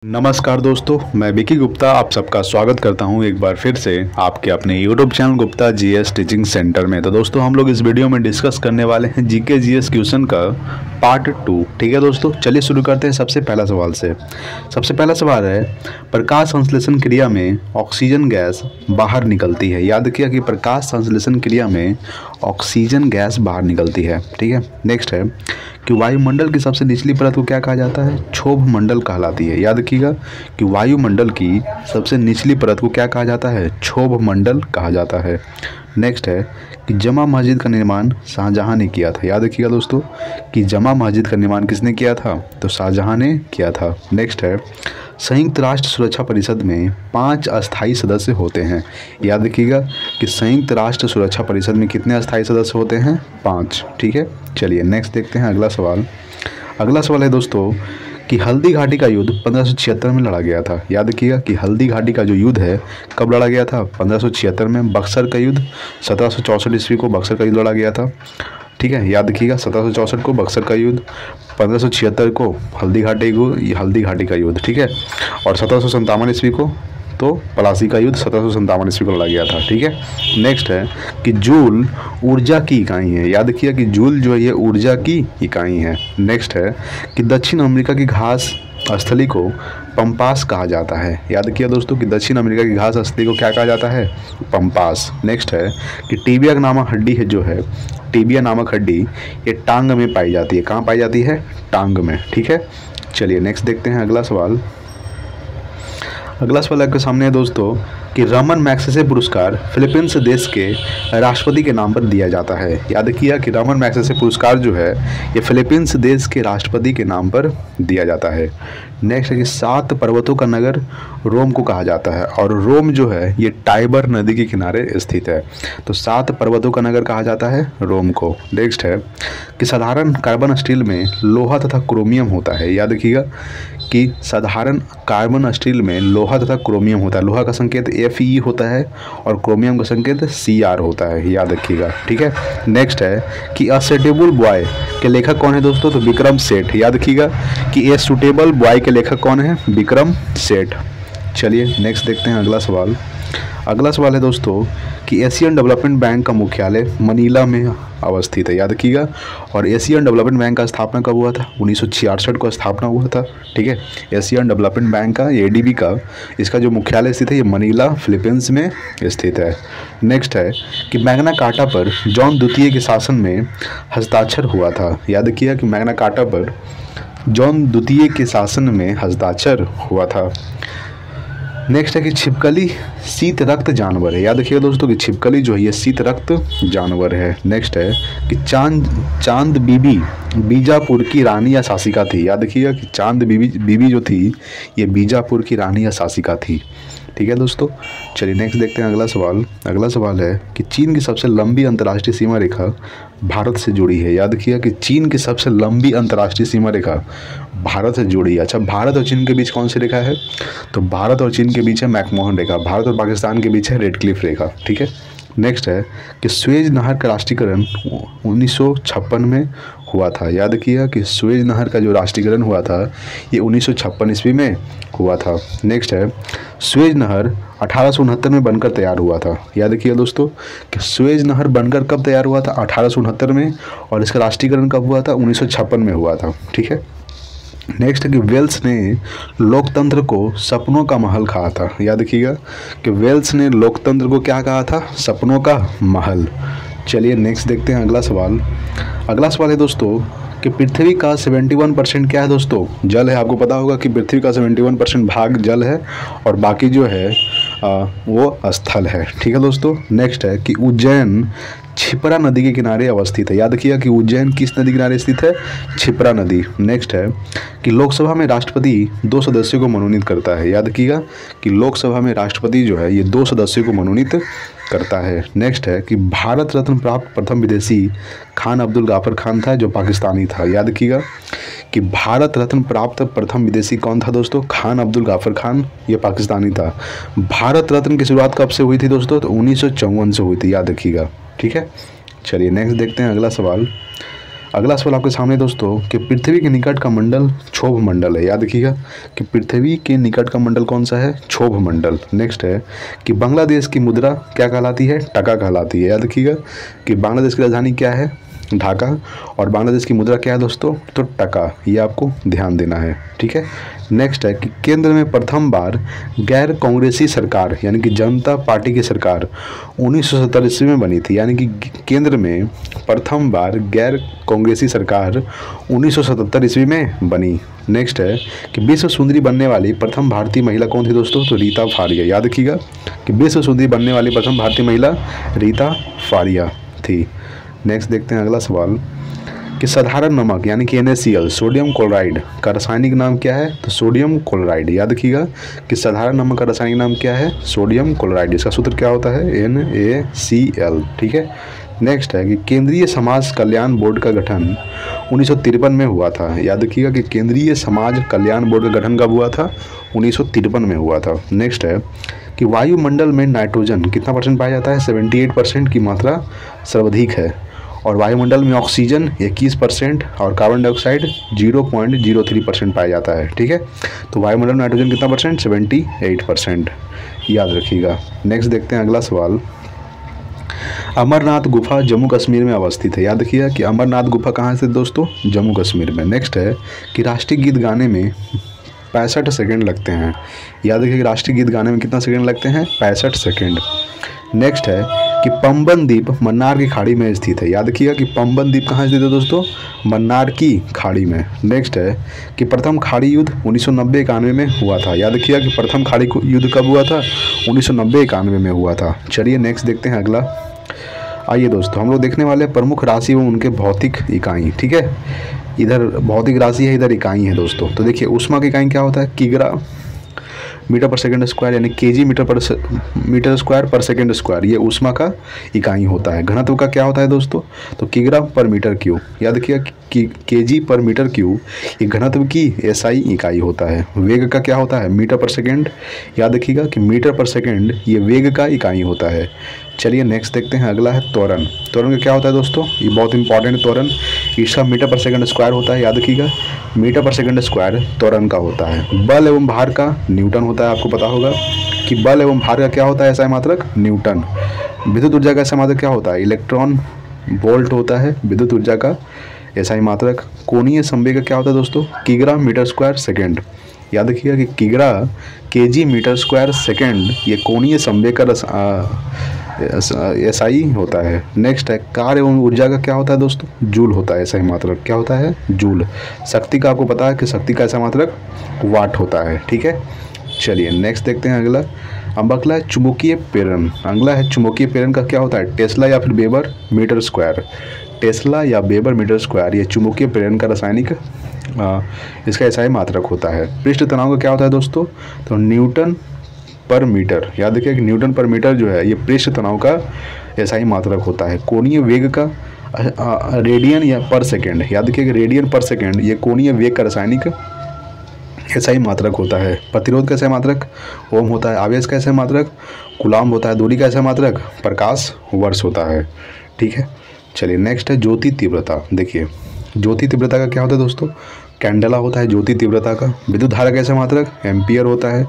नमस्कार दोस्तों, मैं विकी गुप्ता आप सबका स्वागत करता हूं एक बार फिर से आपके अपने YouTube channel Gupta GS teaching centre में। तो दोस्तों हम लोग इस वीडियो में डिस्कस करने वाले हैं जीके जीएस क्वेश्चन का पार्ट 2। ठीक है दोस्तों, चलिए शुरू करते हैं सबसे पहला सवाल से। सबसे पहला सवाल है, प्रकाश संश्लेषण क्रिया में ऑक्सीजन गैस बाहर निकलती है। याद किया कि प्रकाश संश्लेषण क्रिया में ऑक्सीजन गैस बाहर निकलती है। ठीक है, नेक्स्ट है कि वायुमंडल की सबसे निचली परत को क्या कहा जाता है? क्षोभ मंडल कहलाती है। याद रखिएगा कि वायुमंडल की सबसे निचली परत को क्या कहा जाता है? क्षोभ मंडल कहा जाता है। नेक्स्ट है कि जमा मस्जिद का निर्माण शाहजहां ने किया था। याद रखिएगा दोस्तों कि जमा मस्जिद का निर्माण किसने किया था? तो शाहजहां ने किया था। नेक्स्ट है संयुक्त राष्ट्र सुरक्षा परिषद में 5 अस्थायी सदस्य होते हैं। याद रखिएगा कि संयुक्त राष्ट्र सुरक्षा परिषद में कितने अस्थायी सदस्य होते हैं? 5। ठीक है, चलिए नेक्स्ट देखते हैं अगला सवाल। अगला सवाल है दोस्तों कि हल्दी घाटी का युद्ध 1576 में लड़ा गया था। याद रखिएगा कि हल्दी घाटी का जो युद्ध है कब लड़ा गया था? 1576 में। बक्सर का युद्ध 1764 ईस्वी को बक्सर का युद्ध लड़ा गया था। ठीक है, याद रखिएगा 1764 को बक्सर का युद्ध, 1576 को हल्दी घाटी का युद्ध। ठीक है, और 1757 ईस्वी को तो पलासी का युद्ध 1757 ईस्वी को लड़ा गया था। ठीक है, नेक्स्ट है कि जूल ऊर्जा की इकाई है। याद रखिए कि जूल जो है ये ऊर्जा की इकाई है। नेक्स्ट है कि दक्षिण अमेरिका की घास स्थली को पंपास कहा जाता है। याद किया दोस्तों कि दक्षिण अमेरिका की घास स्थली को क्या कहा जाता है? पंपास। नेक्स्ट है कि टिबिया नामक हड्डी है जो है, टिबिया नामक हड्डी ये टांग में पाई जाती है। कहाँ पाई जाती है? टांग में। ठीक है, चलिए नेक्स्ट देखते हैं अगला सवाल। अगला सवाल आपके सामने है दोस्तों कि रमन मैग्सेसे पुरस्कार फिलीपींस देश के राष्ट्रपति के नाम पर दिया जाता है। याद किया कि रमन मैग्सेसे पुरस्कार जो है ये फिलीपींस देश के राष्ट्रपति के नाम पर दिया जाता है। नेक्स्ट है कि 7 पर्वतों का नगर रोम को कहा जाता है, और रोम जो है ये टाइबर नदी के किनारे स्थित है। तो 7 पर्वतों का नगर कहा जाता है रोम को। नेक्स्ट है कि साधारण कार्बन स्टील में लोहा तथा क्रोमियम होता है। याद रखिएगा कि साधारण कार्बन स्टील में लोहा तथा क्रोमियम होता है। लोहा का संकेत Fe होता है और क्रोमियम का संकेत Cr होता है। याद रखिएगा। ठीक है, नेक्स्ट है कि अ सूटेबल बॉय के लेखक कौन है दोस्तों? तो विक्रम सेठ। याद रखिएगा कि ए सूटेबल बॉय के लेखक कौन है? विक्रम सेठ। चलिए नेक्स्ट देखते हैं अगला सवाल। अगला सवाल है दोस्तों कि एशियन डेवलपमेंट बैंक का मुख्यालय मनीला में अवस्थित है। याद रखिएगा, और एशियन डेवलपमेंट बैंक का स्थापना कब हुआ था? 1966 को स्थापना हुआ था। ठीक है, एशियन डेवलपमेंट बैंक का एडीबी का इसका जो मुख्यालय स्थित है ये मनीला फिलीपींस में स्थित है। नेक्स्ट है कि मैग्ना कार्टा पर जॉन द्वितीय के शासन में हस्ताक्षर हुआ था। याद रखिएगा कि मैग्ना कार्टा पर जॉन द्वितीय के शासन में हस्ताक्षर हुआ था। नेक्स्ट है कि छिपकली शीत रक्त जानवर है। याद रखिएगा दोस्तों कि छिपकली जो है ये शीत रक्त जानवर है। नेक्स्ट है कि चांद बीबी बीजापुर की रानी या शासिका थी। याद रखिएगा कि चांद बीबी जो थी ये बीजापुर की रानी या शासिका थी। ठीक है दोस्तों, चलिए नेक्स्ट देखते हैं अगला सवाल। अगला सवाल है कि चीन की सबसे लंबी अंतर्राष्ट्रीय सीमा रेखा भारत से जुड़ी है। याद रखिएगा कि चीन की सबसे लंबी अंतर्राष्ट्रीय सीमा रेखा भारत से जुड़ी है। अच्छा, भारत और चीन के बीच कौन सी रेखा है? तो भारत और चीन के बीच है मैकमोहन रेखा। भारत और पाकिस्तान के बीच है रेड क्लिफ रेखा। ठीक है, नेक्स्ट है कि सुएज नहर का राष्ट्रीयकरण 1956 में हुआ था। याद किया कि सुएज नहर का जो राष्ट्रीयकरण हुआ था ये 1956 ईस्वी में हुआ था। नेक्स्ट है सुएज नहर 1869 में बनकर तैयार हुआ था। याद रखिए दोस्तों कि सुएज नहर बनकर कब तैयार हुआ था? 1869 में, और इसका राष्ट्रीयकरण कब हुआ था? 1956 में हुआ था। ठीक है, नेक्स्ट है कि वेल्स ने लोकतंत्र को सपनों का महल कहा था। याद रखिएगा कि वेल्स ने लोकतंत्र को क्या कहा था? सपनों का महल। चलिए नेक्स्ट देखते हैं अगला सवाल। अगला सवाल है दोस्तों कि पृथ्वी का 71% क्या है दोस्तों? जल है। आपको पता होगा कि पृथ्वी का 71% भाग जल है और बाकी जो है वो स्थल है। ठीक है दोस्तों, नेक्स्ट है कि उज्जैन छिपरा नदी के किनारे अवस्थित है। याद रखिएगा कि उज्जैन किस नदी किनारे स्थित है? छिपरा नदी। नेक्स्ट है कि लोकसभा में राष्ट्रपति 2 सदस्यों को मनोनीत करता है। याद रखिएगा कि लोकसभा में राष्ट्रपति जो है ये 2 सदस्यों को मनोनीत करता है। नेक्स्ट है कि भारत रत्न प्राप्त प्रथम विदेशी खान अब्दुल गाफर खान था जो पाकिस्तानी था। याद रखिएगा कि भारत रत्न प्राप्त प्रथम विदेशी कौन था दोस्तों? खान अब्दुल गाफर खान, ये पाकिस्तानी था। भारत रत्न की शुरुआत कब से हुई थी दोस्तों? तो 1954 से हुई थी। याद रखिएगा। ठीक है, चलिए नेक्स्ट देखते हैं अगला सवाल। अगला सवाल आपके सामने दोस्तों कि पृथ्वी के निकट का मंडल क्षोभ मंडल है। याद रखिएगा कि पृथ्वी के निकट का मंडल कौन सा है? क्षोभ मंडल। नेक्स्ट है कि बांग्लादेश की मुद्रा क्या कहलाती है? टका कहलाती है। याद रखिएगा कि बांग्लादेश की राजधानी क्या है? ढाका। और बांग्लादेश की मुद्रा क्या है दोस्तों? तो टका। ये आपको ध्यान देना है, ठीक है। नेक्स्ट है कि केंद्र में प्रथम बार गैर कांग्रेसी सरकार यानी कि जनता पार्टी की सरकार 1970 ईस्वी में बनी थी। यानी कि केंद्र में प्रथम बार गैर कांग्रेसी सरकार 1977 ईस्वी में बनी। नेक्स्ट है कि विश्व सुंदरी बनने वाली प्रथम भारतीय महिला कौन थी दोस्तों? तो रीता फारिया। याद रखिएगा कि विश्व सुंदरी बनने वाली प्रथम भारतीय महिला रीता फारिया थी। नेक्स्ट देखते हैं अगला सवाल कि साधारण नमक यानी कि NaCl सोडियम क्लोराइड का रासायनिक नाम क्या है? तो सोडियम क्लोराइड। याद रखिएगा कि साधारण नमक का रासायनिक नाम क्या है? Sodium chloride. इसका सूत्र क्या होता है? NaCl, ठीक है। नेक्स्ट है कि केंद्रीय समाज कल्याण बोर्ड का गठन 1953 में हुआ था। याद रखिएगा कि केंद्रीय समाज कल्याण बोर्ड का गठन कब हुआ था? 1953 में हुआ था। नेक्स्ट है कि वायुमंडल में नाइट्रोजन कितना परसेंट पाया जाता है? 78% की मात्रा सर्वाधिक है। और वायुमंडल में ऑक्सीजन 21% और कार्बन डाइऑक्साइड 0.03% पाया जाता है, ठीक है। तो वायुमंडल में नाइट्रोजन कितना परसेंट? 78%। याद रखिएगा। नेक्स्ट देखते हैं अगला सवाल। अमरनाथ गुफा जम्मू कश्मीर में अवस्थित है। याद रखिएगा कि अमरनाथ गुफा कहाँ से दोस्तों? जम्मू कश्मीर में। नेक्स्ट है कि राष्ट्रीय गीत गाने में 65 सेकेंड लगते हैं। याद रखिए कि राष्ट्रीय गीत गाने में कितना सेकेंड लगते हैं? 65 सेकेंड। नेक्स्ट है कि पंबन द्वीप मन्नार की खाड़ी में स्थित है। याद रखिएगा कि पंबन द्वीप कहाँ स्थित है दोस्तों? मन्नार की खाड़ी में। नेक्स्ट है कि प्रथम खाड़ी युद्ध 1990-91 में हुआ था। याद रखिएगा कि प्रथम खाड़ी युद्ध कब हुआ था? 1990-91 में हुआ था। चलिए नेक्स्ट देखते हैं अगला। आइए दोस्तों हम लोग देखने वाले प्रमुख राशि एवं उनके भौतिक इकाई, ठीक है। इधर भौतिक राशि है, इधर इकाई है दोस्तों। तो देखिए ऊष्मा की इकाई क्या होता है? किग्रा मीटर पर सेकंड स्क्वायर यानी केजी मीटर स्क्वायर पर सेकंड स्क्वायर, ये ऊष्मा का इकाई होता है। घनत्व का क्या होता है दोस्तों? तो किग्रा पर मीटर क्यूब। याद रखिएगा कि केजी पर मीटर क्यूब ये घनत्व की SI इकाई होता है। वेग का क्या होता है? मीटर पर सेकंड। याद रखिएगा कि मीटर पर सेकंड ये वेग का इकाई होता है। चलिए नेक्स्ट देखते हैं अगला है त्वरण। त्वरण का क्या होता है दोस्तों? ये बहुत इंपॉर्टेंट है त्वरण। इसका मीटर पर सेकंड स्क्वायर होता है। याद रखिएगा मीटर पर सेकंड स्क्वायर त्वरण का होता है। बल एवं भार का न्यूटन होता है। आपको पता होगा कि बल एवं भार का क्या होता है? SI मात्रक न्यूटन। विद्युत ऊर्जा का SI मात्रक क्या होता है? इलेक्ट्रॉन वोल्ट होता है विद्युत ऊर्जा का SI मात्रक। कोणीय संवेग का क्या होता है दोस्तों? किग्रा मीटर स्क्वायर सेकेंड। याद रखिएगा कि किग्रा केजी मीटर स्क्वायर सेकेंड ये कोणीय संवेग का SI होता है। नेक्स्ट है कार्य एवं ऊर्जा का क्या होता है दोस्तों? जूल होता है SI मात्रक। क्या होता है? जूल। शक्ति का आपको पता है कि शक्ति का SI मात्रक वाट होता है, ठीक है। चलिए नेक्स्ट देखते हैं अगला। अब अगला है चुंबकीय प्रेरण। अगला है चुंबकीय प्रेरण का क्या होता है? टेस्ला या फिर वेबर मीटर स्क्वायर। टेस्ला या वेबर मीटर स्क्वायर ये चुंबकीय प्रेरण का रासायनिक इसका SI मात्रक होता है। पृष्ठ तनाव का क्या होता है दोस्तों? तो न्यूटन पर मीटर। याद रखिए कि न्यूटन पर मीटर जो है ये पृष्ठ तनाव का SI मात्रक होता है। कोणीय वेग का रेडियन या पर सेकेंड। याद रखिए कि रेडियन पर सेकेंड ये कोणीय वेग का रासायनिक SI मात्रक होता है। प्रतिरोध का SI मात्रक ओम होता है। आवेश का SI मात्रक कूलाम होता है। दूरी का SI मात्रक प्रकाश वर्ष होता है, ठीक है। चलिए नेक्स्ट है ज्योति तीव्रता। देखिए ज्योति तीव्रता का क्या होता है दोस्तों? कैंडेला होता है ज्योति तीव्रता का। विद्युत धारा का SI मात्रक एम्पियर होता है।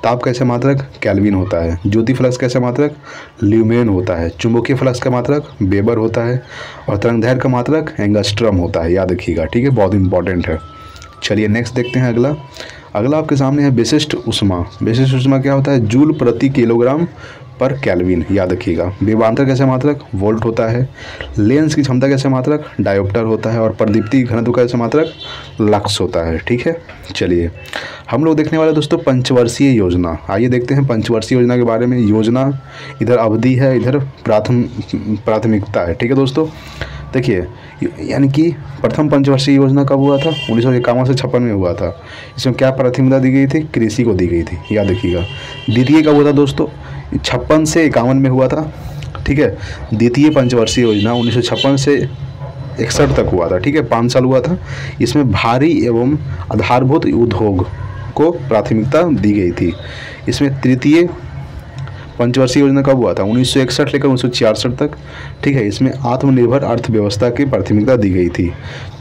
ताप का SI मात्रक केल्विन होता है। ज्योति फ्लक्स का SI मात्रक ल्यूमेन होता है। चुंबकीय फ्लक्स का मात्रक वेबर होता है। और तरंगदैर्घ्य का मात्रक एंगस्ट्रम होता है। याद रखिएगा, ठीक है, बहुत इंपॉर्टेंट है। चलिए नेक्स्ट देखते हैं अगला। अगला आपके सामने है विशिष्ट ऊष्मा। विशिष्ट ऊष्मा क्या होता है? जूल प्रति किलोग्राम पर केल्विन। याद रखिएगा। विभवांतर का SI मात्रक वोल्ट होता है। लेंस की क्षमता का SI मात्रक डायोप्टर होता है। और प्रदीप्ति घनत्व का SI मात्रक लक्स होता है, ठीक है। चलिए हम लोग देखने वाले दोस्तों पंचवर्षीय योजना। आइए देखते हैं पंचवर्षीय योजना के बारे में। योजना इधर अवधि है, इधर प्राथमिकता है, ठीक है दोस्तों। देखिए यानी कि प्रथम पंचवर्षीय योजना कब हुआ था? 1951 से 56 में हुआ था। इसमें क्या प्राथमिकता दी गई थी? कृषि को दी गई थी। याद रखिएगा। द्वितीय कब हुआ था दोस्तों? 56 से 51 में हुआ था, ठीक है। द्वितीय पंचवर्षीय योजना 1956 से 61 तक हुआ था, ठीक है, 5 साल हुआ था। इसमें भारी एवं आधारभूत उद्योग को प्राथमिकता दी गई थी। इसमें तृतीय पंचवर्षीय योजना कब हुआ था? 1961 लेकर 1966 तक, ठीक है। इसमें आत्मनिर्भर अर्थव्यवस्था की प्राथमिकता दी गई थी।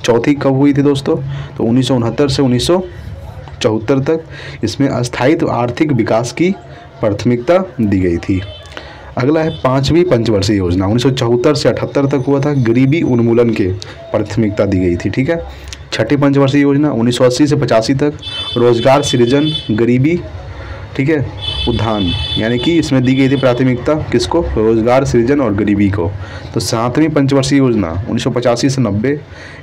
चौथी कब हुई थी दोस्तों? तो 1969 से 1974 तक। इसमें अस्थायित्व आर्थिक विकास की प्राथमिकता दी गई थी। अगला है पांचवी पंचवर्षीय योजना, 1974 से 78 तक हुआ था। गरीबी उन्मूलन के प्राथमिकता दी गई थी, ठीक है। छठी पंचवर्षीय योजना 1980 से 85 तक, रोजगार सृजन, गरीबी, ठीक है, उद्धान, यानी कि इसमें दी गई थी प्राथमिकता किसको? रोजगार सृजन और गरीबी को। तो सातवीं पंचवर्षीय योजना 1985 से 90,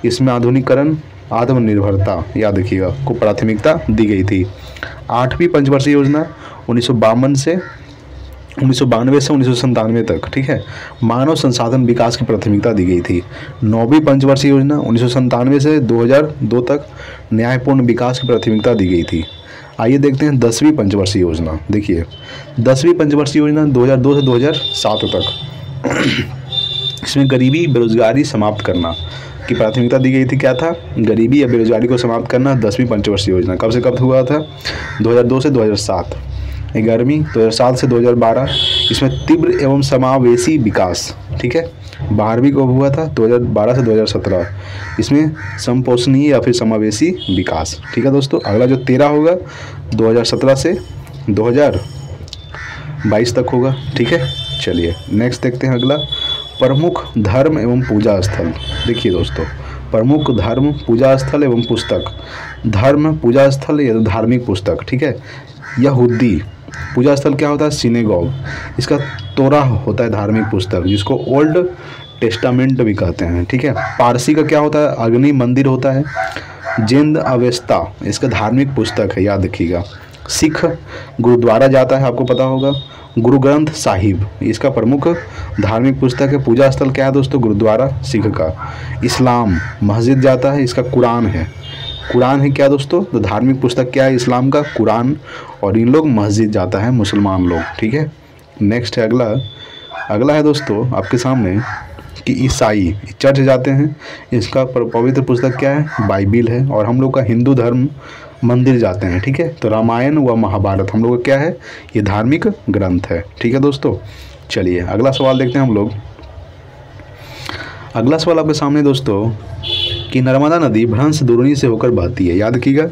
इसमें आधुनिकीकरण, आत्मनिर्भरता, याद रखिएगा, को प्राथमिकता दी गई थी। आठवीं पंचवर्षीय योजना 1992 से 1997 तक, ठीक है, मानव संसाधन विकास की प्राथमिकता दी गई थी। नौवीं पंचवर्षीय योजना 1997 से 2002 तक न्यायपूर्ण विकास की प्राथमिकता दी गई थी। आइए देखते हैं 10वीं पंचवर्षीय योजना। देखिए 10वीं पंचवर्षीय योजना 2002 से 2007 तक इसमें गरीबी बेरोजगारी समाप्त करना की प्राथमिकता दी गई थी। क्या था? गरीबी या बेरोजगारी को समाप्त करना। 10वीं पंचवर्षीय योजना कब से कब हुआ था? 2002 से 2007। 11वीं 2007 से 2012, इसमें तीव्र एवं समावेशी विकास, ठीक है। 12वीं को हुआ था 2012 से 2017, इसमें समपोषणीय या फिर समावेशी विकास, ठीक है दोस्तों। अगला जो 13 होगा 2017 से 2022 तक होगा, ठीक है। चलिए नेक्स्ट देखते हैं अगला, प्रमुख धर्म एवं पूजा स्थल। देखिए दोस्तों, प्रमुख धर्म, पूजा स्थल एवं पुस्तक। धर्म, पूजा स्थल या धार्मिक पुस्तक, ठीक है। यहूदी पूजा स्थल क्या होता है? सिनेगॉग। इसका तोरा होता है धार्मिक पुस्तक, जिसको ओल्ड टेस्टामेंट भी कहते हैं, ठीक है। पारसी का क्या होता है? अग्नि मंदिर होता है। जिंद अवेस्ता इसका धार्मिक पुस्तक है, याद रखिएगा। सिख गुरुद्वारा जाता है, आपको पता होगा। गुरु ग्रंथ साहिब इसका प्रमुख धार्मिक पुस्तक है। पूजा स्थल क्या है दोस्तों? गुरुद्वारा सिख का। इस्लाम मस्जिद जाता है, इसका कुरान है। कुरान है क्या दोस्तों? तो धार्मिक पुस्तक क्या है इस्लाम का? कुरान। और इन लोग मस्जिद जाता है मुसलमान लोग, ठीक है। नेक्स्ट है अगला है दोस्तों आपके सामने कि ईसाई चर्च जाते हैं, इसका पवित्र पुस्तक क्या है? बाइबिल है। और हम लोग का हिंदू धर्म मंदिर जाते हैं, ठीक है। तो रामायण व महाभारत हम लोग का क्या है? ये धार्मिक ग्रंथ है, ठीक है दोस्तों। चलिए अगला सवाल देखते हैं हम लोग। अगला सवाल आपके सामने दोस्तों कि नर्मदा नदी भ्रंश द्रोणी से होकर बहती है। याद रखिएगा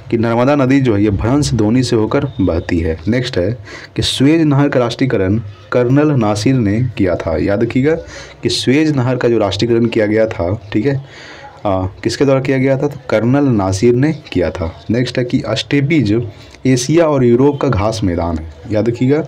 कि नर्मदा नदी जो है ये भ्रंश द्रोणी से होकर बहती है। नेक्स्ट है कि स्वेज नहर का राष्ट्रीयकरण कर्नल नासिर ने किया था। याद रखिएगा कि स्वेज नहर का जो राष्ट्रीयकरण किया गया था, ठीक है, किसके द्वारा किया गया था? तो कर्नल नासिर ने किया था। नेक्स्ट है कि स्टेपीज एशिया और यूरोप का घास मैदान है। याद रखिएगा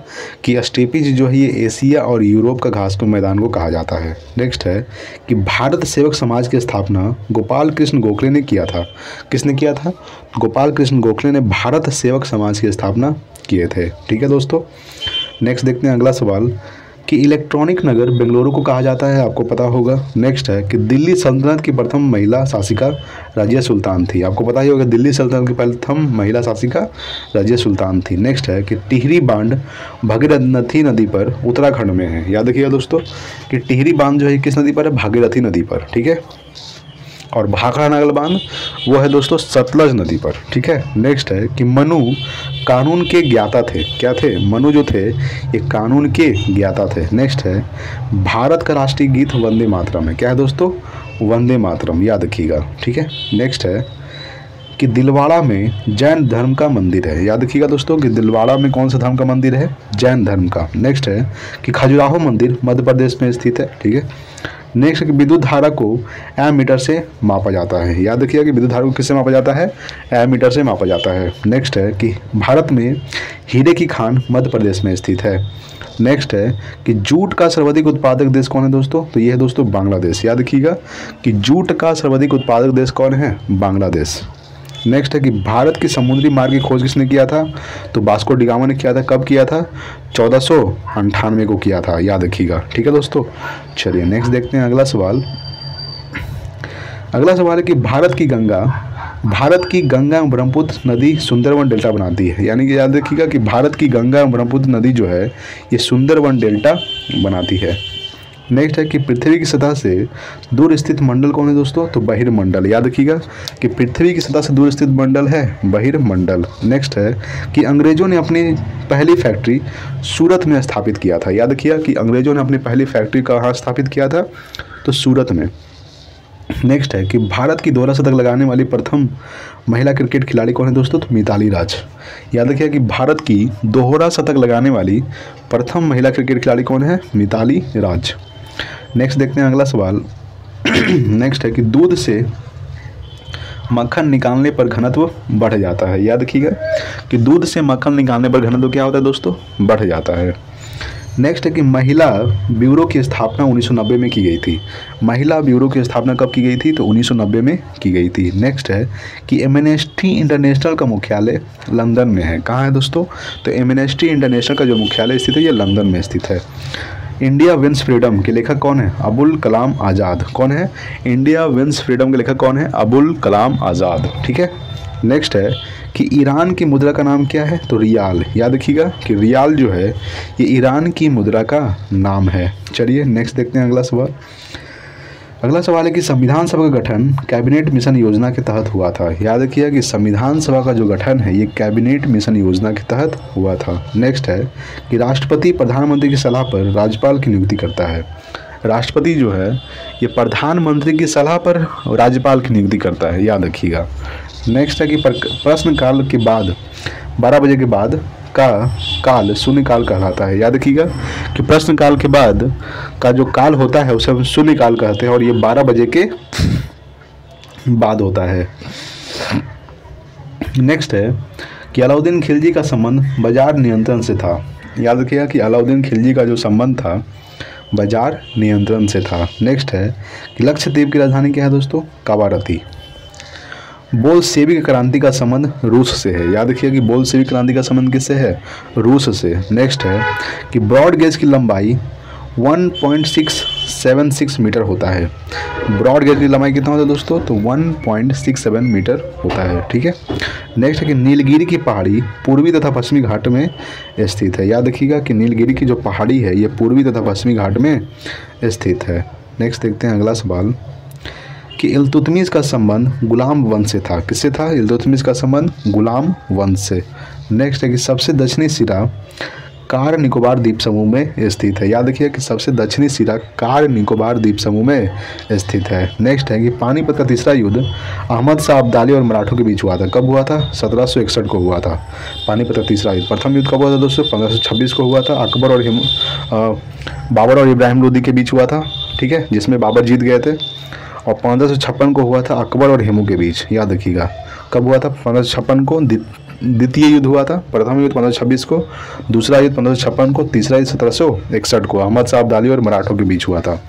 कि स्टेपीज जो है ये एशिया और यूरोप का घास को मैदान को कहा जाता है। नेक्स्ट है कि भारत सेवक समाज की स्थापना गोपाल कृष्ण गोखले ने किया था। किसने किया था? गोपाल कृष्ण गोखले ने भारत सेवक समाज की स्थापना किए थे, ठीक है दोस्तों। नेक्स्ट देखते हैं अगला सवाल कि इलेक्ट्रॉनिक नगर बेंगलुरु को कहा जाता है, आपको पता होगा। नेक्स्ट है कि दिल्ली सल्तनत की प्रथम महिला शासिका रजिया सुल्तान थी। आपको पता ही होगा दिल्ली सल्तनत की प्रथम महिला शासिका रजिया सुल्तान थी। नेक्स्ट है कि टिहरी बांध भागीरथी नदी पर उत्तराखंड में है। याद रखिएगा दोस्तों कि टिहरी बांध जो है किस नदी पर है? भागीरथी नदी पर, ठीक है। और भाखड़ा नागल बांध वो है दोस्तों सतलज नदी पर, ठीक है। नेक्स्ट है कि मनु कानून के ज्ञाता थे। क्या थे? मनु जो थे ये कानून के ज्ञाता थे। नेक्स्ट है भारत का राष्ट्रीय गीत वंदे मातरम है। क्या है दोस्तों? वंदे मातरम, याद रखिएगा, ठीक है। नेक्स्ट है कि दिलवाड़ा में जैन धर्म का मंदिर है। याद रखिएगा दोस्तों कि दिलवाड़ा में कौन सा धर्म का मंदिर है? जैन धर्म का। नेक्स्ट है कि खजुराहो मंदिर मध्य प्रदेश में स्थित है, ठीक है। नेक्स्ट कि विद्युत धारा को एमीटर से मापा जाता है। याद रखिएगा कि विद्युत धारा को किससे मापा जाता है? एमीटर से मापा जाता है। नेक्स्ट है कि भारत में हीरे की खान मध्य प्रदेश में स्थित है। नेक्स्ट है कि जूट का सर्वाधिक उत्पादक देश कौन है दोस्तों? तो ये है दोस्तों बांग्लादेश। याद रखिएगा कि जूट का सर्वाधिक उत्पादक देश कौन है? बांग्लादेश। नेक्स्ट है कि भारत की समुद्री मार्ग की खोज किसने किया था? तो वास्को डी गामा ने किया था। कब किया था? 1498 को किया था, याद रखिएगा, ठीक है दोस्तों। चलिए नेक्स्ट देखते हैं अगला सवाल। अगला सवाल है कि भारत की गंगा एवं ब्रह्मपुत्र नदी सुंदरवन डेल्टा बनाती है। यानी कि याद रखिएगा कि भारत की गंगा एवं ब्रह्मपुत्र नदी जो है ये सुंदरवन डेल्टा बनाती है। नेक्स्ट है कि पृथ्वी की सतह से दूर स्थित मंडल कौन है दोस्तों? तो बहिर्मंडल। याद रखिएगा कि पृथ्वी की सतह से दूर स्थित मंडल है बहिर्मंडल। नेक्स्ट है कि अंग्रेजों ने अपनी पहली फैक्ट्री सूरत में स्थापित किया था। याद रखिएगा कि अंग्रेजों ने अपनी पहली फैक्ट्री कहाँ स्थापित किया था? तो सूरत में। नेक्स्ट है कि भारत की दोहरा शतक लगाने वाली प्रथम महिला क्रिकेट खिलाड़ी कौन है दोस्तों? तो मिताली राज। याद रखिए कि भारत की दोहरा शतक लगाने वाली प्रथम महिला क्रिकेट खिलाड़ी कौन है? मिताली राज। नेक्स्ट देखते हैं अगला सवाल। नेक्स्ट है कि दूध से मक्खन निकालने पर घनत्व बढ़ जाता है। याद रखिएगा कि दूध से मक्खन निकालने पर घनत्व क्या होता है दोस्तों? बढ़ जाता है। नेक्स्ट है कि महिला ब्यूरो की स्थापना 1990 में की गई थी। महिला ब्यूरो की स्थापना कब की गई थी? तो 1990 में की गई थी। नेक्स्ट है कि एमनेस्टी इंटरनेशनल का मुख्यालय लंदन में है। कहाँ है दोस्तों? तो एमनेस्टी इंटरनेशनल का जो मुख्यालय स्थित है ये लंदन में स्थित है। इंडिया विंस फ्रीडम के लेखक कौन है? अबुल कलाम आज़ाद। कौन है? इंडिया विंस फ्रीडम के लेखक कौन है? अबुल कलाम आज़ाद। ठीक है। नेक्स्ट है कि ईरान की मुद्रा का नाम क्या है? तो रियाल। याद रखिएगा कि रियाल जो है ये ईरान की मुद्रा का नाम है। चलिए नेक्स्ट देखते हैं अगला सवाल। अगला सवाल है कि संविधान सभा का गठन कैबिनेट मिशन योजना के तहत हुआ था। याद रखिएगा कि संविधान सभा का जो गठन है ये कैबिनेट मिशन योजना के तहत हुआ था। नेक्स्ट है कि राष्ट्रपति प्रधानमंत्री की सलाह पर राज्यपाल की नियुक्ति करता है। राष्ट्रपति जो है ये प्रधानमंत्री की सलाह पर राज्यपाल की नियुक्ति करता है। याद रखिएगा। नेक्स्ट है कि प्रश्नकाल के बाद 12 बजे के बाद का काल शून्यकाल कहलाता है। याद रखिएगा कि प्रश्नकाल के बाद का जो काल होता है उसे हम शून्यकाल कहते हैं और ये 12 बजे के बाद होता है। नेक्स्ट है कि अलाउद्दीन खिलजी का संबंध बाजार नियंत्रण से था। याद रखिएगा कि अलाउद्दीन खिलजी का जो संबंध था बाजार नियंत्रण से था। नेक्स्ट है कि लक्षद्वीप की राजधानी क्या है दोस्तों? कावारती। बोल्शेविक क्रांति का संबंध रूस से है। याद रखिए कि बोल्शेविक क्रांति का संबंध किससे है? रूस से। नेक्स्ट है कि ब्रॉड गेज की लंबाई 1.676 मीटर होता है। ब्रॉड गेज की लंबाई कितना होता है दोस्तों? तो 1.67 मीटर होता है। ठीक है। नेक्स्ट है कि नीलगिरी की पहाड़ी पूर्वी तथा पश्चिमी घाट में स्थित है। याद रखिएगा कि नीलगिरी की जो पहाड़ी है ये पूर्वी तथा पश्चिमी घाट में स्थित है। नेक्स्ट देखते हैं अगला सवाल कि इल्तुतमिश का संबंध गुलाम वंश से था। किससे था? इल्तुतमिश का संबंध गुलाम वंश से। नेक्स्ट है कि सबसे दक्षिणी सिरा कार निकोबार द्वीप समूह में स्थित है। याद रखिए कि सबसे दक्षिणी सिरा कार निकोबार द्वीप समूह में स्थित है। नेक्स्ट है कि पानीपत का तीसरा युद्ध अहमद शाह अब्दाली और मराठों के बीच हुआ था। कब हुआ था? 1761 को हुआ था पानीपत का तीसरा युद्ध। प्रथम युद्ध कब हुआ था दोस्तों? 1526 को हुआ था। बाबर और इब्राहिम लोदी के बीच हुआ था। ठीक है, जिसमें बाबर जीत गए थे। और 1556 को हुआ था अकबर और हेमू के बीच। याद रखिएगा कब हुआ था? 1556 को द्वितीय युद्ध हुआ था। प्रथम युद्ध 1526 को, दूसरा युद्ध 1556 को, तीसरा युद्ध 1761 को अहमद शाह अब्दाली और मराठों के बीच हुआ था।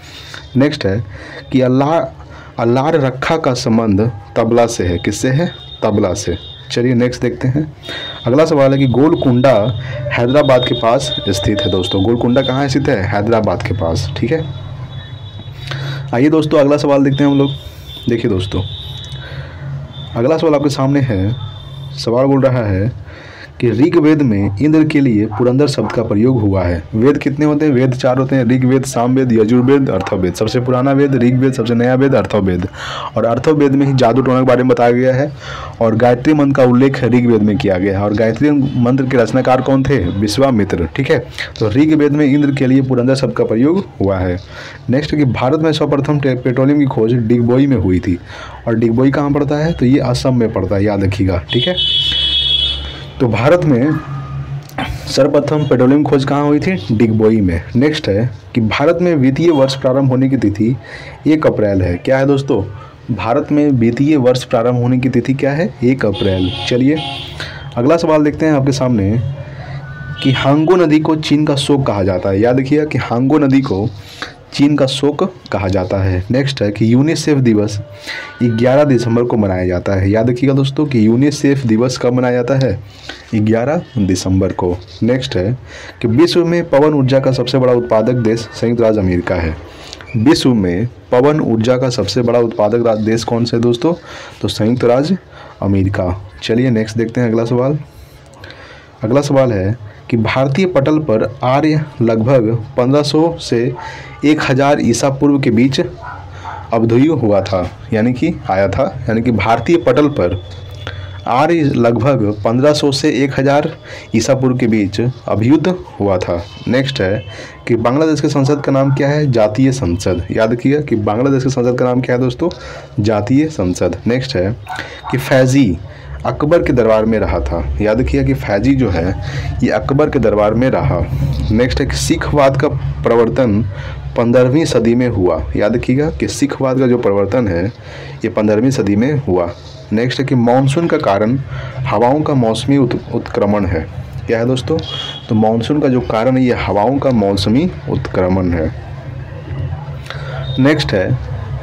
नेक्स्ट है कि अल्लार रखा का संबंध तबला से है। किससे है? तबला से। चलिए नेक्स्ट देखते हैं। अगला सवाल है कि गोलकुंडा हैदराबाद के पास स्थित है दोस्तों। गोलकुंडा कहाँ स्थित है? हैदराबाद के पास। ठीक है। आइए दोस्तों अगला सवाल देखते हैं हम लोग। देखिए दोस्तों अगला सवाल आपके सामने है। सवाल बोल रहा है कि ऋग्वेद में इंद्र के लिए पुरंदर शब्द का प्रयोग हुआ है। वेद कितने होते हैं? वेद 4 होते हैं। ऋग्वेद, सामवेद, यजुर्वेद, अर्थववेद। सबसे पुराना वेद ऋग्वेद, सबसे नया वेद अर्थववेद। और अर्थववेद में ही जादू टोना के बारे में बताया गया है और गायत्री मंत्र का उल्लेख ऋग्वेद में किया गया है। और गायत्री मंत्र के रचनाकार कौन थे? विश्वामित्र। ठीक है, तो ऋग्वेद में इंद्र के लिए पुरंदर शब्द का प्रयोग हुआ है। नेक्स्ट कि भारत में सर्वप्रथम पेट्रोलियम की खोज डिगबोई में हुई थी। और डिगबोई कहाँ पड़ता है? तो ये असम में पड़ता है। याद रखिएगा। ठीक है, तो भारत में सर्वप्रथम पेट्रोलियम खोज कहाँ हुई थी? डिगबोई में। नेक्स्ट है कि भारत में वित्तीय वर्ष प्रारंभ होने की तिथि 1 अप्रैल है। क्या है दोस्तों? भारत में वित्तीय वर्ष प्रारंभ होने की तिथि क्या है? 1 अप्रैल। चलिए अगला सवाल देखते हैं आपके सामने कि हांगो नदी को चीन का शोक कहा जाता है। याद रखिएगा कि हांगो नदी को चीन का शोक कहा जाता है। नेक्स्ट है कि यूनिसेफ दिवस 11 दिसंबर को मनाया जाता है। याद रखिएगा दोस्तों कि यूनिसेफ दिवस कब मनाया जाता है? 11 दिसंबर को। नेक्स्ट है कि विश्व में पवन ऊर्जा का सबसे बड़ा उत्पादक देश संयुक्त राज्य अमेरिका है। विश्व में पवन ऊर्जा का सबसे बड़ा उत्पादक देश कौन से दोस्तों? तो संयुक्त राज्य अमेरिका। चलिए नेक्स्ट देखते हैं अगला सवाल। अगला सवाल है कि भारतीय पटल पर आर्य लगभग 1500 से 1000 ईसा पूर्व के बीच अवधुय हुआ था, यानी कि आया था, यानी कि भारतीय पटल पर आर्य लगभग 1500 से 1000 ईसा पूर्व के बीच अभ्युदय हुआ था। नेक्स्ट है कि बांग्लादेश के संसद का नाम क्या है? जातीय संसद। याद रखिएगा कि बांग्लादेश के संसद का नाम क्या है दोस्तों? जातीय संसद। नेक्स्ट है कि फैजी अकबर के दरबार में रहा था। याद रखिएगा कि फैजी जो है ये अकबर के दरबार में रहा। नेक्स्ट है कि सिखवाद का प्रवर्तन 15वीं सदी में हुआ। याद रखिएगा कि सिखवाद का जो प्रवर्तन है ये 15वीं सदी में हुआ। नेक्स्ट है कि मानसून का कारण हवाओं का मौसमी उत्क्रमण है। क्या है दोस्तों? तो मानसून का जो कारण है ये हवाओं का मौसमी उत्क्रमण है। नेक्स्ट है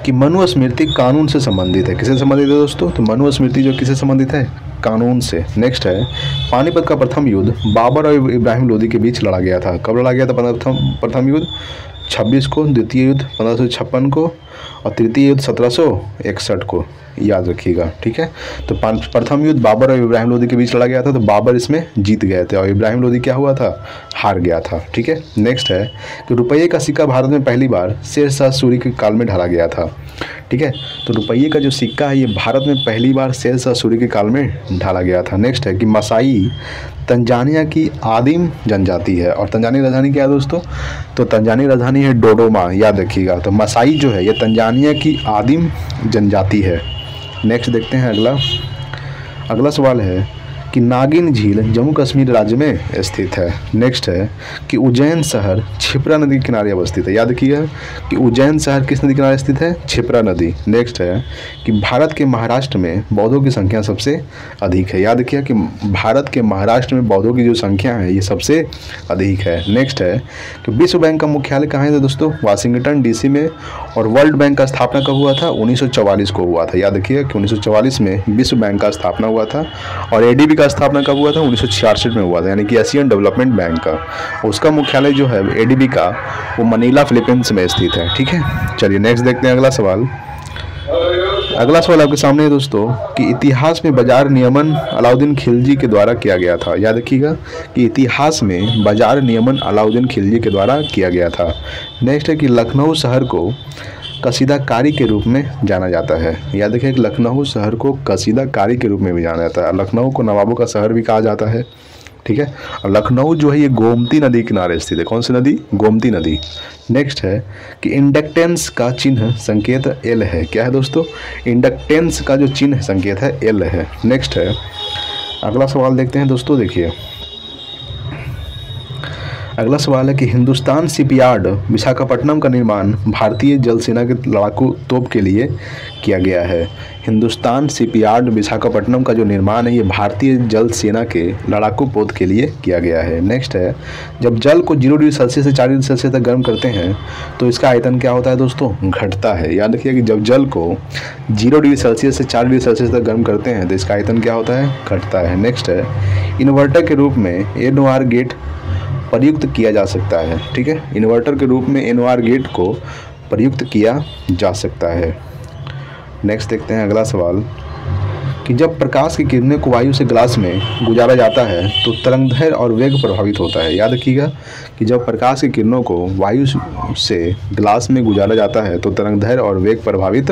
कि मनुस्मृति कानून से संबंधित है। किससे संबंधित है दोस्तों? तो मनुस्मृति जो किससे संबंधित है? कानून से। नेक्स्ट है पानीपत का प्रथम युद्ध बाबर और इब्राहिम लोदी के बीच लड़ा गया था। कब लड़ा गया था प्रथम युद्ध? 26 को, द्वितीय युद्ध 1556 को और तृतीय युद्ध 1761 को। याद रखिएगा, ठीक है। तो प्रथम युद्ध बाबर और इब्राहिम लोदी के बीच लड़ा गया था, तो बाबर इसमें जीत गए थे और इब्राहिम लोदी क्या हुआ था? हार गया था, ठीक है। नेक्स्ट है कि रुपये का सिक्का भारत में पहली बार शेरशाह सूरी के काल में ढाला गया था, ठीक है। तो रुपये का जो सिक्का है ये भारत में पहली बार शेरशाह सूरी के काल में ढाला गया था। नेक्स्ट है कि मसाई तंजानिया की आदिम जनजाति है और तंजानिया राजधानी क्या है दोस्तों? तो तंजानिया राजधानी है डोडोमा। याद रखिएगा। तो मसाई जो है ये तंजानिया की आदिम जनजाति है। नेक्स्ट देखते हैं अगला सवाल है कि नागिन झील जम्मू कश्मीर राज्य में स्थित है। नेक्स्ट है कि उज्जैन शहर क्षिप्रा नदी के किनारे अवस्थित है। याद रखिएगा कि उज्जैन शहर किस नदी किनारे स्थित है? क्षिप्रा नदी। नेक्स्ट है कि भारत के महाराष्ट्र में बौद्धों की संख्या सबसे अधिक है। याद रखिएगा कि भारत के महाराष्ट्र में बौद्धों की जो संख्या है ये सबसे अधिक है। नेक्स्ट है कि विश्व बैंक का मुख्यालय कहाँ है दोस्तों? वाशिंगटन DC में। और वर्ल्ड बैंक का स्थापना कब हुआ था? 1944 को हुआ था। याद रखिएगा कि 1944 में विश्व बैंक का स्थापना हुआ था और ADB का स्थापना कब हुआ था? 1966 में हुआ था, यानी कि एशियन डेवलपमेंट बैंक का। उसका मुख्यालय जो है ADB का वो मनीला फिलीपींस में स्थित है, ठीक है। चलिए नेक्स्ट देखते हैं अगला सवाल आपके सामने है दोस्तों कि इतिहास में बाजार नियमन अलाउद्दीन खिलजी के द्वारा किया गया था। याद रखिएगा कि इतिहास में बाजार नियमन अलाउद्दीन खिलजी के द्वारा किया गया था। नेक्स्ट है कि लखनऊ शहर को कसीदाकारी के रूप में जाना जाता है। याद रखिए कि लखनऊ शहर को कसीदाकारी के रूप में भी जाना जाता है। लखनऊ को नवाबों का शहर भी कहा जाता है, ठीक है। और लखनऊ जो है ये गोमती नदी किनारे स्थित है। कौन सी नदी? गोमती नदी। नेक्स्ट है कि इंडक्टेंस का चिन्ह संकेत L है। क्या है दोस्तों? इंडक्टेंस का जो चिन्ह संकेत है L है। नेक्स्ट है अगला सवाल देखते हैं दोस्तों। देखिए अगला सवाल है कि हिंदुस्तान शिपयार्ड विशाखापट्टनम का निर्माण भारतीय जल सेना के लड़ाकू तोप के लिए किया गया है। हिंदुस्तान शिपयार्ड विशाखापट्टनम का जो निर्माण है ये भारतीय जल सेना के लड़ाकू पोत के लिए किया गया है। नेक्स्ट है जब जल को 0 डिग्री सेल्सियस से 4 डिग्री सेल्सियस तक गर्म करते हैं तो इसका आयतन क्या होता है दोस्तों? घटता है। याद रखिए कि जब जल को 0 डिग्री सेल्सियस से 4 डिग्री सेल्सियस तक गर्म करते हैं तो इसका आयतन क्या होता है? घटता है। नेक्स्ट है इन्वर्टर के रूप में NOR गेट प्रयुक्त किया जा सकता है, ठीक है। इन्वर्टर के रूप में NOR गेट को प्रयुक्त किया जा सकता है। नेक्स्ट देखते हैं अगला सवाल कि जब प्रकाश की किरणें को वायु से ग्लास में गुजारा जाता है तो तरंगदैर्घ्य और वेग प्रभावित होता है। याद रखिएगा कि जब प्रकाश की किरणों को वायु से ग्लास में गुजारा जाता है तो तरंगदैर्घ्य और वेग प्रभावित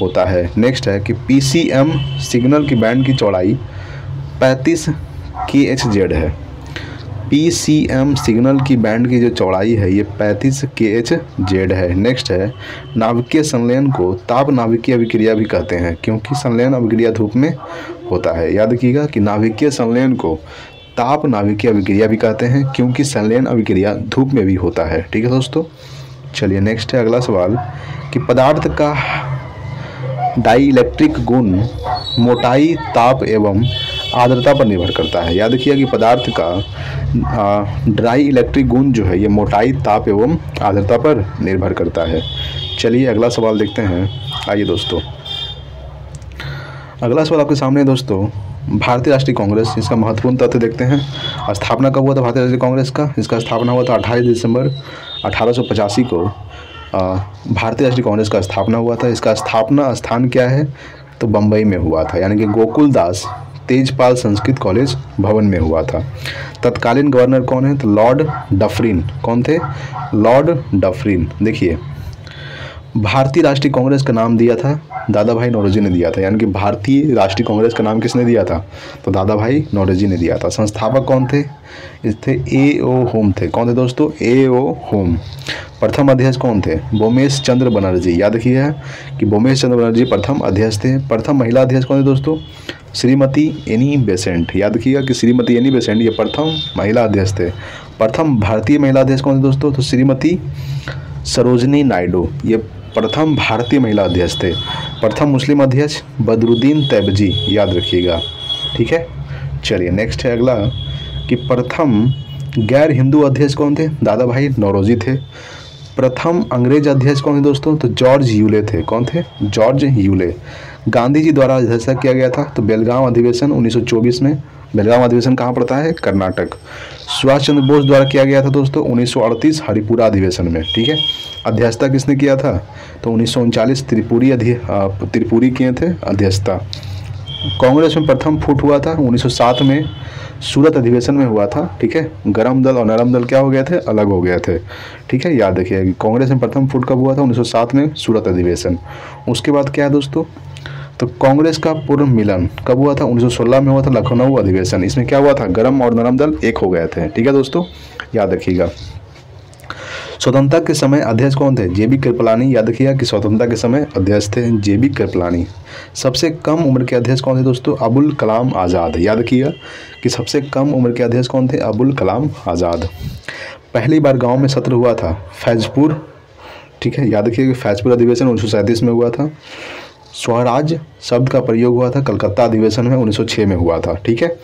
होता है। नेक्स्ट है कि PCM सिग्नल की बैंड की चौड़ाई 35 kHz है। PCM सिग्नल की बैंड की जो चौड़ाई है ये 35 kHz है। नेक्स्ट है नाभिकीय संलयन को ताप नाभिकीय अभिक्रिया भी कहते हैं क्योंकि संलयन अभिक्रिया धूप में होता है। याद रखिएगा कि नाभिकीय संलयन को ताप नाभिकीय अभिक्रिया भी कहते हैं क्योंकि संलयन अभिक्रिया धूप में भी होता है, ठीक है दोस्तों। चलिए नेक्स्ट है अगला सवाल कि पदार्थ का डाइइलेक्ट्रिक गुण मोटाई, ताप एवं आर्द्रता पर निर्भर करता है। याद रखिए कि पदार्थ का ड्राई इलेक्ट्रिक गुण जो है ये मोटाई, ताप एवं आर्द्रता पर निर्भर करता है। चलिए अगला सवाल देखते हैं। आइए दोस्तों अगला सवाल आपके सामने है दोस्तों भारतीय राष्ट्रीय कांग्रेस, इसका महत्वपूर्ण तथ्य देखते हैं। स्थापना कब हुआ था भारतीय राष्ट्रीय कांग्रेस का? इसका स्थापना हुआ था 28 दिसंबर 1885 को भारतीय राष्ट्रीय कांग्रेस का स्थापना हुआ था। इसका स्थापना स्थान क्या है? तो बम्बई में हुआ था, यानी कि गोकुल दास तेजपाल संस्कृत कॉलेज भवन में हुआ था। तत्कालीन गवर्नर कौन है? तो लॉर्ड डफरिन। कौन थे? Lord Dufferin. देखिए, भारतीय राष्ट्रीय कांग्रेस का नाम दिया था दादा भाई नौरोजी ने दिया था, यानी कि भारतीय राष्ट्रीय कांग्रेस का नाम किसने दिया था? तो दादा भाई नौरोजी ने दिया था। संस्थापक कौन थे? थे ए.ओ. होम थे। कौन थे दोस्तों? ए.ओ. होम। प्रथम अध्यक्ष कौन थे? बोमेश चंद्र बनर्जी। याद रखिए कि बोमेश चंद्र बनर्जी प्रथम अध्यक्ष थे। प्रथम महिला अध्यक्ष कौन थे दोस्तों? Shrimati Annie Besant. याद रखिएगा कि श्रीमती एनी बेसेंट ये प्रथम महिला अध्यक्ष थे। प्रथम भारतीय महिला अध्यक्ष कौन थे दोस्तों? तो श्रीमती सरोजनी नायडू, ये प्रथम भारतीय महिला अध्यक्ष थे। प्रथम मुस्लिम अध्यक्ष बदरुद्दीन तैयबजी। याद रखिएगा, ठीक है। चलिए नेक्स्ट है अगला कि प्रथम गैर हिंदू अध्यक्ष कौन थे? दादा भाई नौरोजी थे। प्रथम अंग्रेज अध्यक्ष कौन थे दोस्तों? तो जॉर्ज यूले थे। कौन थे? George Yule. गांधी जी द्वारा अध्यक्षता किया गया था तो बेलगांव अधिवेशन 1924 में। बेलगांव अधिवेशन कहाँ पड़ता है? कर्नाटक। सुभाष चंद्र बोस द्वारा किया गया था दोस्तों 1938 हरिपुरा अधिवेशन में, ठीक है। अध्यक्षता किसने किया था? तो 1939 त्रिपुरी किए थे अध्यक्षता। कांग्रेस में प्रथम फुट हुआ था 1907 में, सूरत अधिवेशन में हुआ था, ठीक है। गरम दल और नरम दल क्या हो गए थे? अलग हो गए थे, ठीक है। याद रखिए कांग्रेस में प्रथम फुट कब हुआ था? 1907 में, सूरत अधिवेशन। उसके बाद क्या है दोस्तों? तो कांग्रेस का पूर्ण मिलन कब हुआ था? 1916 में हुआ था, लखनऊ अधिवेशन। इसमें क्या हुआ था? गरम और नरम दल एक हो गए थे, ठीक है दोस्तों, याद रखिएगा। स्वतंत्रता के समय अध्यक्ष कौन थे? जे.बी. कृपलानी। याद रखिएगा कि स्वतंत्रता के समय अध्यक्ष थे जे.बी. कृपलानी। सबसे कम उम्र के अध्यक्ष कौन थे दोस्तों? अबुल कलाम आज़ाद। याद रखिएगा कि सबसे कम उम्र के अध्यक्ष कौन थे? अबुल कलाम आज़ाद। पहली बार गांव में सत्र हुआ था फैजपुर, ठीक है। याद रखिएगा कि फैजपुर अधिवेशन 1937 में हुआ था। स्वराज शब्द का प्रयोग हुआ था कलकत्ता अधिवेशन में 1906 में हुआ था, ठीक है।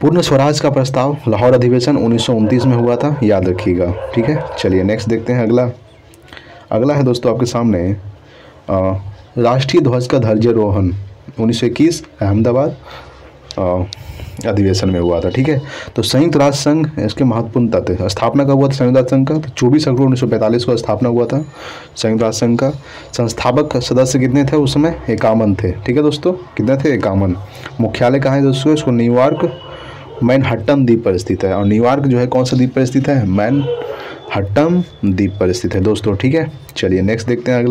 पूर्ण स्वराज का प्रस्ताव लाहौर अधिवेशन 1929 में हुआ था, याद रखिएगा, ठीक है। चलिए नेक्स्ट देखते हैं अगला है दोस्तों आपके सामने राष्ट्रीय ध्वज का ध्वजारोहण 1921 अहमदाबाद अधिवेशन में हुआ था, ठीक है। तो संयुक्त राष्ट्र संघ इसके महत्वपूर्ण तथ्य। स्थापना कब हुआ था संयुक्त राष्ट्र संघ का? तो 24 अक्टूबर 1945 को स्थापना हुआ था संयुक्त राष्ट्र संघ का। संस्थापक सदस्य कितने थे उस समय? 51 थे, ठीक है दोस्तों। कितने थे? 51। मुख्यालय कहाँ है दोस्तों? इसको न्यूयॉर्क मैनहट्टन द्वीप पर स्थित है। और न्यूयॉर्क जो है कौन सा द्वीप पर स्थित है? मैनहट्टन द्वीप पर स्थित है दोस्तों, ठीक है। चलिए नेक्स्ट देखते हैं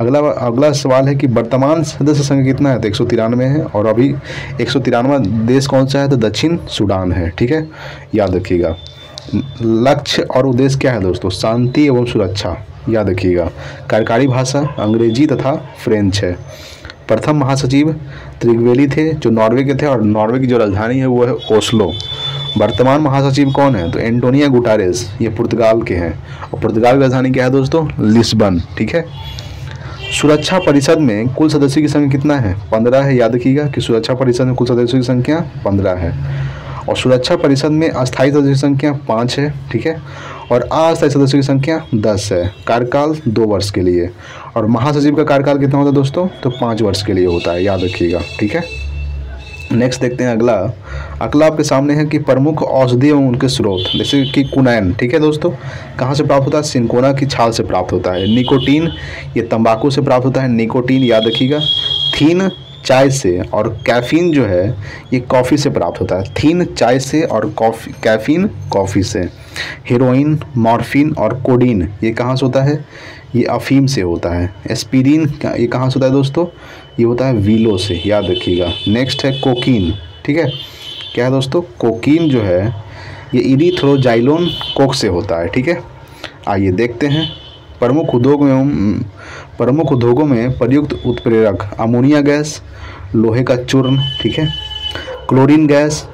अगला सवाल है कि वर्तमान सदस्य संख्या कितना है? तो 193 है। और अभी 193वां देश कौन सा है? तो दक्षिण सूडान है, ठीक है, याद रखिएगा। लक्ष्य और उद्देश्य क्या है दोस्तों? शांति एवं सुरक्षा, याद रखिएगा। कार्यकारी भाषा अंग्रेजी तथा फ्रेंच है। प्रथम महासचिव त्रिगवेली थे जो नॉर्वे के थे, और नॉर्वे की जो राजधानी है वो है ओस्लो। वर्तमान महासचिव कौन है? तो एंटोनियो गुटारेस, ये पुर्तगाल के हैं। और पुर्तगाल की राजधानी क्या है दोस्तों? लिस्बन, ठीक है। सुरक्षा परिषद में कुल सदस्यों की संख्या कितना है? 15 है। याद रखिएगा कि सुरक्षा परिषद में कुल सदस्यों की संख्या 15 है। और सुरक्षा परिषद में अस्थायी सदस्यों की संख्या 5 है, ठीक है। और अस्थायी सदस्यों की संख्या 10 है। कार्यकाल 2 वर्ष के लिए। और महासचिव का कार्यकाल कितना होता है दोस्तों? तो 5 वर्ष के लिए होता है, याद रखिएगा, ठीक है। नेक्स्ट देखते हैं अगला आपके सामने है कि प्रमुख औषधि एवं उनके स्रोत, जैसे कि कुनैन, ठीक है दोस्तों, कहाँ से प्राप्त होता है? सिनकोना की छाल से प्राप्त होता है। निकोटीन ये तंबाकू से प्राप्त होता है, निकोटीन, याद रखिएगा। थीन चाय से, और कैफीन जो है ये कॉफ़ी से प्राप्त होता है। थीन चाय से और कैफीन कॉफ़ी से। हेरोइन, मॉर्फिन और कोडीन ये कहाँ से होता है? ये अफीम से होता है। एस्पिरिन ये कहाँ से होता है दोस्तों? ये होता है वीलो से, याद रखिएगा। नेक्स्ट है कोकीन, ठीक है। क्या है दोस्तों? कोकीन जो है ये इरीथ्रोजाइलोन कोक से होता है, ठीक है। आइए देखते हैं प्रमुख उद्योगों में प्रयुक्त उत्प्रेरक अमोनिया गैस, लोहे का चूर्ण, ठीक है, क्लोरीन गैस,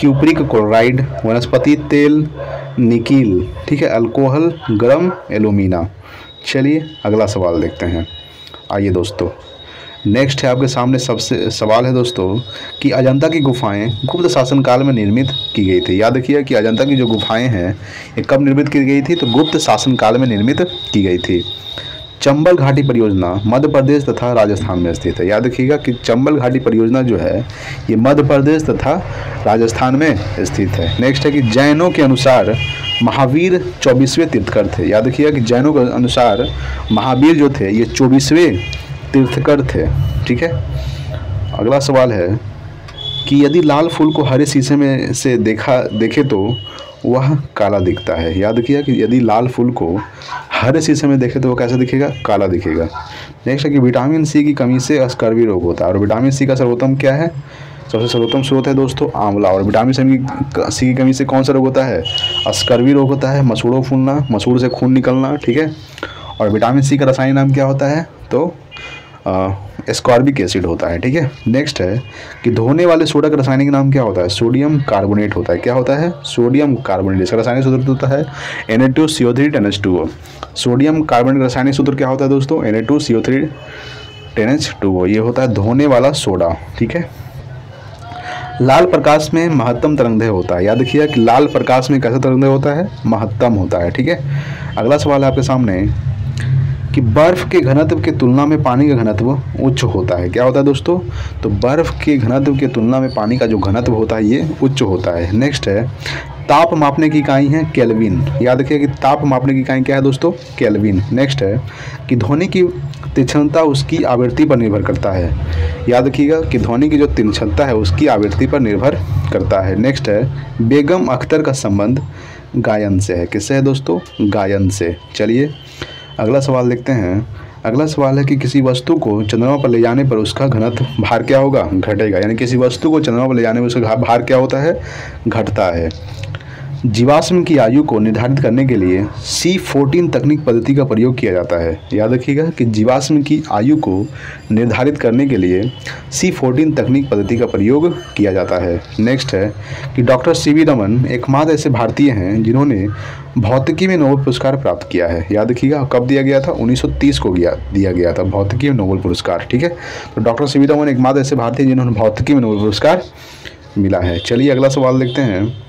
क्यूप्रिक क्लोराइड, वनस्पति तेल, निकिल, ठीक है, अल्कोहल, गरम एल्यूमिना। चलिए अगला सवाल देखते हैं। आइए दोस्तों नेक्स्ट है आपके सामने सबसे सवाल है दोस्तों कि अजंता की गुफाएं गुप्त शासनकाल में निर्मित की गई थी। याद रखिए कि अजंता की जो गुफाएं हैं ये कब निर्मित की गई थी? तो गुप्त शासनकाल में निर्मित की गई थी। चंबल घाटी परियोजना मध्य प्रदेश तथा राजस्थान में स्थित है। याद रखिएगा कि चंबल घाटी परियोजना जो है ये मध्य प्रदेश तथा राजस्थान में स्थित है। नेक्स्ट है कि जैनों के अनुसार महावीर 24वें तीर्थकर थे। याद रखिएगा कि जैनों के अनुसार महावीर जो थे ये 24वें तीर्थकर थे, ठीक है। अगला सवाल है कि यदि लाल फूल को हरे शीशे में से देखे तो वह काला दिखता है। याद रखिए कि यदि लाल फूल को हरे शीशे में देखे तो वो कैसा दिखेगा? काला दिखेगा। नेक्स्ट है कि विटामिन सी की कमी से स्कर्वी रोग होता है, और विटामिन सी का सर्वोत्तम क्या है? सबसे सर्वोत्तम स्रोत है दोस्तों आंवला। और विटामिन सी की कमी से कौन सा रोग होता है? स्कर्वी रोग होता है, मसूड़ों फूलना, मसूड़ से खून निकलना, ठीक है। और विटामिन सी का रासायनिक नाम क्या होता है? तो एस्कॉर्बिक एसिड होता है, ठीक है। नेक्स्ट है कि धोने वाले सोडा का रासायनिक नाम क्या होता है? सोडियम कार्बोनेट होता है। क्या होता है? Sodium carbonate. इसका रासायनिक सूत्र होता है Na2CO3 10H2O। सोडियम कार्बोनेट का रासायनिक सूत्र क्या होता है दोस्तों? Na2CO3 10H2O। ये होता है धोने वाला सोडा, ठीक है। लाल प्रकाश में महत्तम तरंगदैर्घ्य होता है। याद रखिए कि लाल प्रकाश में कैसा तरंगदैर्घ्य होता है? महत्तम होता है, ठीक है। अगला सवाल है आपके सामने कि बर्फ के घनत्व की तुलना में पानी का घनत्व उच्च होता है। क्या होता है दोस्तों? तो बर्फ के घनत्व की तुलना में पानी का जो घनत्व होता है ये उच्च होता है। नेक्स्ट है ताप मापने की इकाई है केल्विन। याद रखिए कि ताप मापने की इकाई क्या है दोस्तों? केल्विन। नेक्स्ट है कि ध्वनि की तीक्ष्णता उसकी आवृत्ति पर निर्भर करता है। याद रखिएगा कि ध्वनि की जो तीक्ष्णता है उसकी आवृत्ति पर निर्भर करता है। नेक्स्ट है बेगम अख्तर का संबंध गायन से है। किससे है दोस्तों? गायन से। चलिए अगला सवाल देखते हैं। अगला सवाल है कि किसी वस्तु को चंद्रमा पर ले जाने पर उसका घनत्व भार क्या होगा? घटेगा। यानी किसी वस्तु को चंद्रमा पर ले जाने पर उसका भार क्या होता है? घटता है। जीवाश्म की आयु को निर्धारित करने के लिए C14 तकनीक पद्धति का प्रयोग किया जाता है। याद रखिएगा कि जीवाश्म की आयु को निर्धारित करने के लिए C14 तकनीक पद्धति का प्रयोग किया जाता है। नेक्स्ट है कि डॉक्टर C.V. रमन एकमात्र ऐसे भारतीय हैं जिन्होंने भौतिकी में नोबेल पुरस्कार प्राप्त किया है। याद रखिएगा कब दिया गया था? 1930 को दिया गया था भौतिकी में नोबेल पुरस्कार, ठीक है। तो डॉक्टर C.V. रमन एकमात्र ऐसे भारतीय जिन्होंने भौतिकी में नोबेल पुरस्कार मिला है। चलिए अगला सवाल देखते हैं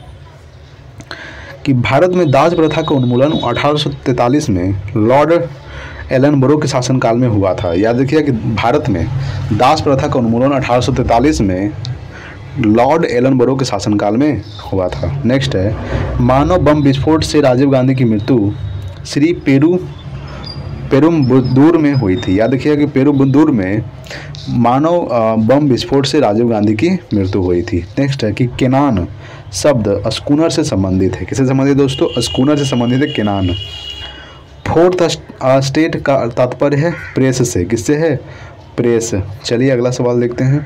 कि भारत में दास प्रथा का उन्मूलन 1843 में लॉर्ड एलनबरो के शासनकाल में हुआ था। याद रखिए कि भारत में दास प्रथा का उन्मूलन 1843 में लॉर्ड एलनबरो के शासनकाल में हुआ था। नेक्स्ट है मानव बम विस्फोट से राजीव गांधी की मृत्यु श्री पेरुम्बदूर में हुई थी। याद रखिए कि पेरुम्बदूर में मानव बम विस्फोट से राजीव गांधी की मृत्यु हुई थी। नेक्स्ट है कि केनान शब्द स्कूनर से संबंधित है। किससे संबंधित दोस्तों? स्कूनर से संबंधित है केनान। फोर्थ स्टेट का तात्पर्य है प्रेस से। किससे है? प्रेस। चलिए अगला सवाल देखते हैं।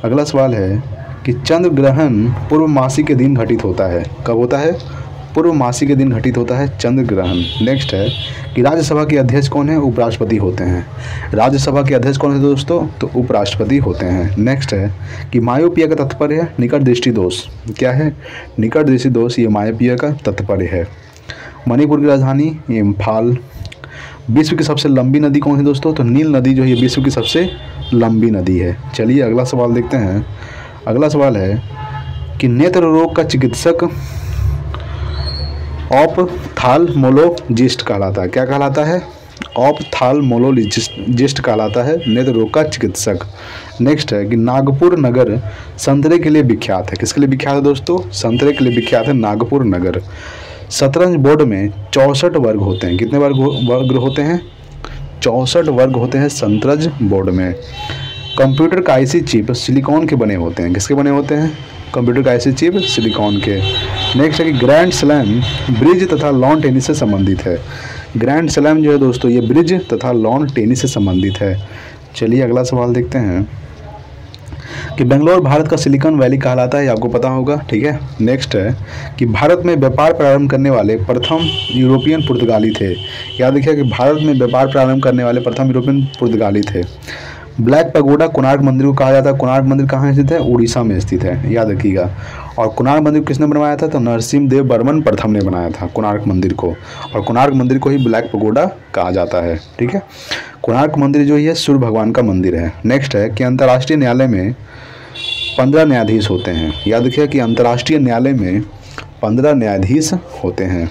अगला सवाल है कि चंद्र ग्रहण पूर्वमासी के दिन घटित होता है। कब होता है? पूर्वमासी के दिन घटित होता है चंद्र ग्रहण। नेक्स्ट है कि राज्यसभा के अध्यक्ष कौन है? उपराष्ट्रपति होते हैं। राज्यसभा के अध्यक्ष कौन है दोस्तों? तो उपराष्ट्रपति होते हैं। नेक्स्ट है कि मायोपिया का तात्पर्य है निकट दृष्टि दोष। क्या है? निकट दृष्टि दोष, ये मायोपिया का तात्पर्य है। मणिपुर की राजधानी इम्फाल। विश्व की सबसे लंबी नदी कौन है दोस्तों? तो नील नदी जो है विश्व की सबसे लंबी नदी है। चलिए अगला सवाल देखते हैं। अगला सवाल है कि नेत्र रोग का चिकित्सक ऑप्थाल्मोलॉजिस्ट कहलाता है। क्या कहलाता है? ऑप्थाल्मोलॉजिस्ट कहलाता है नेत्र रोग का चिकित्सक। नेक्स्ट है कि नागपुर नगर संतरे के लिए विख्यात है। किसके लिए विख्यात है दोस्तों? संतरे के लिए विख्यात है नागपुर नगर। शतरंज बोर्ड में 64 वर्ग होते हैं। कितने वर्ग होते हैं? 64 वर्ग होते हैं शतरंज बोर्ड में। कंप्यूटर का IC चिप सिलिकॉन के बने होते हैं। किसके बने होते हैं? कंप्यूटर का IC चिप सिलिकॉन के। नेक्स्ट है कि ग्रैंड स्लैम ब्रिज तथा लॉन टेनिस से संबंधित है। ग्रैंड स्लैम जो है दोस्तों ये ब्रिज तथा लॉन टेनिस से संबंधित है। चलिए अगला सवाल देखते हैं कि बेंगलोर भारत का सिलिकॉन वैली कहलाता है। आपको पता होगा, ठीक है। नेक्स्ट है कि भारत में व्यापार प्रारंभ करने वाले प्रथम यूरोपियन पुर्तगाली थे। याद रखिए कि भारत में व्यापार प्रारंभ करने वाले प्रथम यूरोपियन पुर्तगाली थे। ब्लैक पगोडा कोणार्क मंदिर को कहा जाता है। कोणार्क मंदिर कहाँ स्थित है? उड़ीसा में स्थित है, याद रखिएगा। और कोणार्क मंदिर किसने बनवाया था? तो नरसिम्हदेव बर्मन प्रथम ने बनाया था कोणार्क मंदिर को। और कोणार्क मंदिर को ही ब्लैक पगोडा कहा जाता है, ठीक है। कोणार्क मंदिर जो है सूर्य भगवान का मंदिर है। नेक्स्ट है कि अंतर्राष्ट्रीय न्यायालय में 15 न्यायाधीश होते हैं। याद रखिए कि अंतर्राष्ट्रीय न्यायालय में 15 न्यायाधीश होते हैं।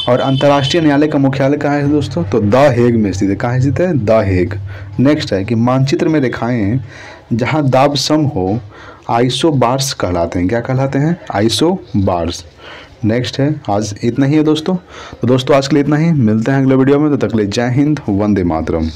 और अंतर्राष्ट्रीय न्यायालय का मुख्यालय कहाँ है दोस्तों? तो द हेग में स्थित है। कहाँ स्थित है? The Hague. नेक्स्ट है कि मानचित्र में रेखाएं जहाँ दाब सम हो आइसोबार्स कहलाते हैं। क्या कहलाते हैं? आइसोबार्स। नेक्स्ट है, आज इतना ही है दोस्तों। तो दोस्तों आज के लिए इतना ही। मिलते हैं अगले वीडियो में। तो तक के लिए जय हिंद, वंदे मातरम।